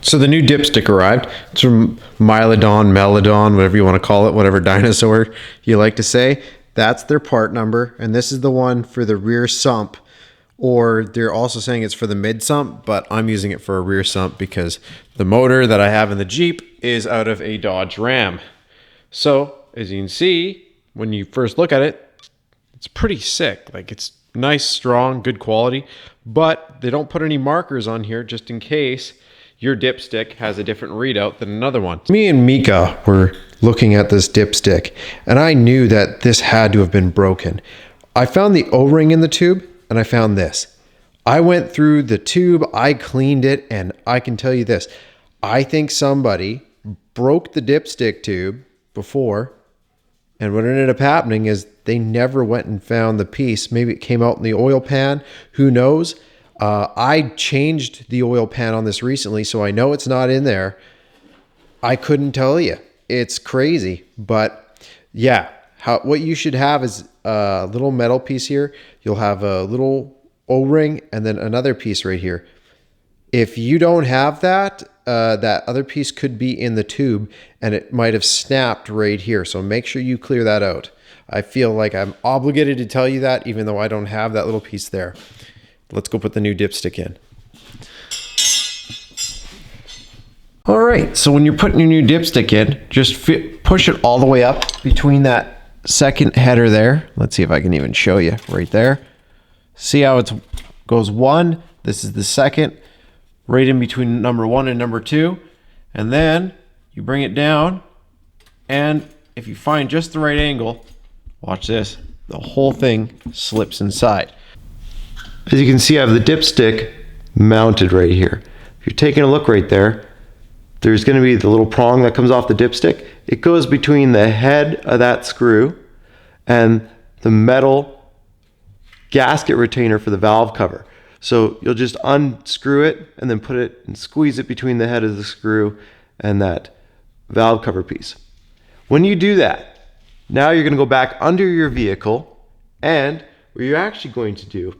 So the new dipstick arrived. It's from Milodon, whatever you want to call it, whatever dinosaur you like to say. That's their part number, and this is the one for the rear sump, or they're also saying it's for the mid sump, but I'm using it for a rear sump because the motor that I have in the Jeep is out of a Dodge Ram. So as you can see, when you first look at it, it's pretty sick. Like, it's nice, strong, good quality, but they don't put any markers on here just in case your dipstick has a different readout than another one. Me and Mika were looking at this dipstick, and I knew that this had to have been broken. I found the O-ring in the tube, and I found this. I went through the tube, I cleaned it, and I can tell you this. I think somebody broke the dipstick tube before, and what ended up happening is they never went and found the piece. Maybe it came out in the oil pan, who knows? I changed the oil pan on this recently, so I know it's not in there. I couldn't tell you. It's crazy, but yeah, what you should have is a little metal piece here. You'll have a little O-ring and then another piece right here. If you don't have that, that other piece could be in the tube and it might have snapped right here. So make sure you clear that out. I feel like I'm obligated to tell you that even though I don't have that little piece there. Let's go put the new dipstick in. All right, so when you're putting your new dipstick in, just push it all the way up between that second header there. Let's see if I can even show you right there. See how it goes one, this is the second, right in between number 1 and number 2. And then you bring it down, and if you find just the right angle, watch this, the whole thing slips inside. As you can see, I have the dipstick mounted right here. If you're taking a look right there, there's going to be the little prong that comes off the dipstick. It goes between the head of that screw and the metal gasket retainer for the valve cover. So you'll just unscrew it and then put it and squeeze it between the head of the screw and that valve cover piece. When you do that, now you're going to go back under your vehicle, and what you're actually going to do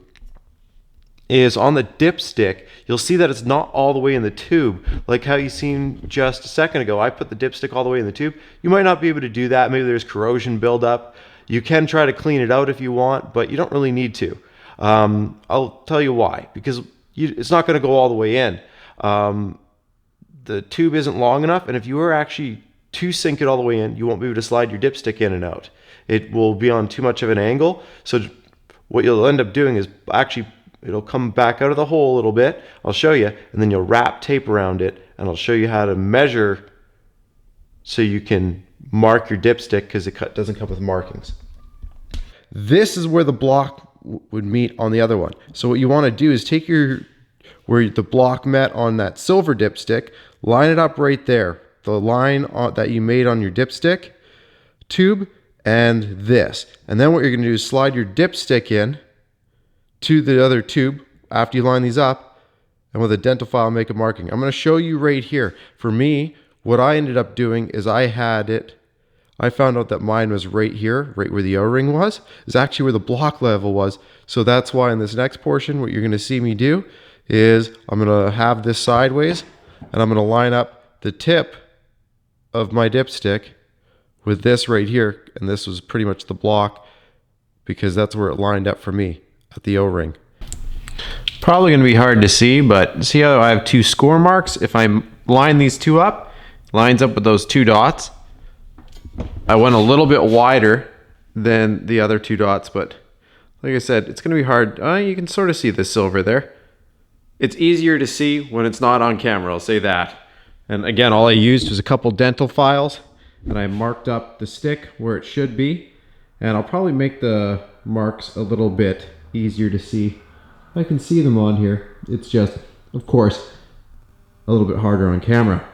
is on the dipstick, you'll see that it's not all the way in the tube, like how you seen just a second ago. I put the dipstick all the way in the tube. You might not be able to do that. Maybe there's corrosion buildup. You can try to clean it out if you want, but you don't really need to. I'll tell you why, because it's not going to go all the way in. The tube isn't long enough, and if you were actually to sink it all the way in, you won't be able to slide your dipstick in and out. It will be on too much of an angle. So what you'll end up doing is actually it'll come back out of the hole a little bit. I'll show you, and then you'll wrap tape around it, and I'll show you how to measure so you can mark your dipstick, because it doesn't come with markings. This is where the block would meet on the other one. So what you want to do is take where the block met on that silver dipstick, line it up right there, the line that you made on your dipstick tube, and this. And then what you're going to do is slide your dipstick in to the other tube after you line these up, and with a dental file make a marking. I'm going to show you right here. For me, what I ended up doing is I found out that mine was right here, right where the O-ring was, is actually where the block level was. So that's why in this next portion, what you're going to see me do is I'm going to have this sideways, and I'm going to line up the tip of my dipstick with this right here, and this was pretty much the block because that's where it lined up for me at the O-ring. Probably going to be hard to see, but see how I have 2 score marks? If I line these 2 up, lines up with those 2 dots. I went a little bit wider than the other 2 dots, but like I said, it's going to be hard. You can sort of see the silver there. It's easier to see when it's not on camera, I'll say that. And again, all I used was a couple dental files, and I marked up the stick where it should be, and I'll probably make the marks a little bit easier to see. I can see them on here. It's just, of course, a little bit harder on camera.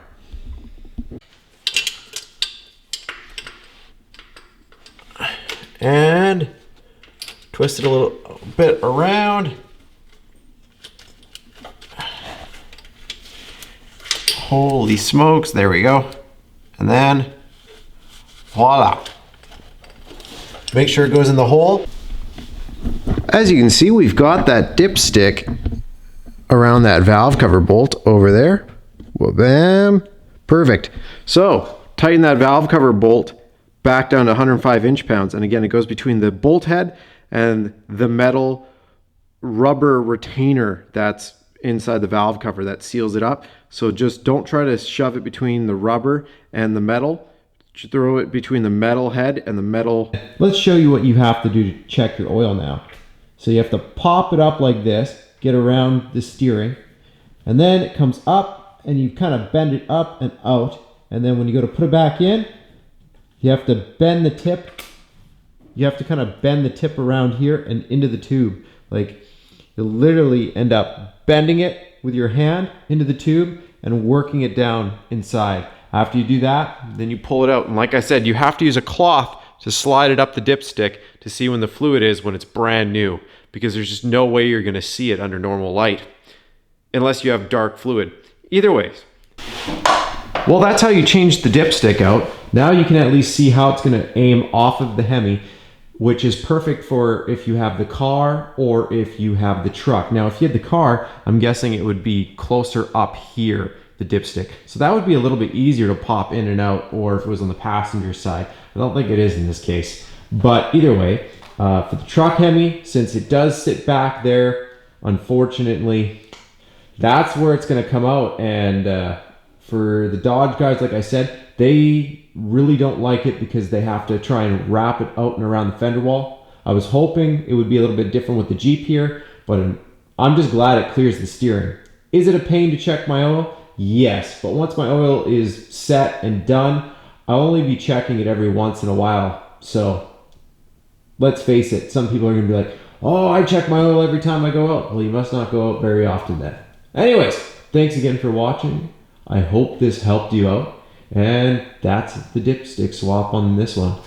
And twist it a little bit around. Holy smokes, there we go. And then, voila. Make sure it goes in the hole. As you can see, we've got that dipstick around that valve cover bolt over there. Bam. Perfect. So tighten that valve cover bolt back down to 105 inch-pounds. And again, it goes between the bolt head and the metal rubber retainer that's inside the valve cover that seals it up. So just don't try to shove it between the rubber and the metal. Just throw it between the metal head and the metal. Let's show you what you have to do to check your oil now. So you have to pop it up like this, get around the steering, and then it comes up and you kind of bend it up and out. And then when you go to put it back in, you have to bend the tip. You have to kind of bend the tip around here and into the tube. Like, you'll literally end up bending it with your hand into the tube and working it down inside. After you do that, then you pull it out. And like I said, you have to use a cloth to slide it up the dipstick to see when the fluid is when it's brand new, because there's just no way you're gonna see it under normal light unless you have dark fluid. Either ways. Well, that's how you change the dipstick out. Now you can at least see how it's gonna aim off of the Hemi, which is perfect for if you have the car or if you have the truck. Now, if you had the car, I'm guessing it would be closer up here, the dipstick. So that would be a little bit easier to pop in and out, or if it was on the passenger side. I don't think it is in this case. But either way, for the truck Hemi, since it does sit back there, unfortunately, that's where it's gonna come out. And for the Dodge guys, like I said, they really don't like it because they have to try and wrap it out and around the fender wall. I was hoping it would be a little bit different with the Jeep here, but I'm just glad it clears the steering. Is it a pain to check my oil? Yes, but once my oil is set and done, I'll only be checking it every once in a while. So let's face it, some people are gonna be like, oh, I check my oil every time I go out. Well, you must not go out very often then. Anyways, thanks again for watching. I hope this helped you out. And that's the dipstick swap on this one.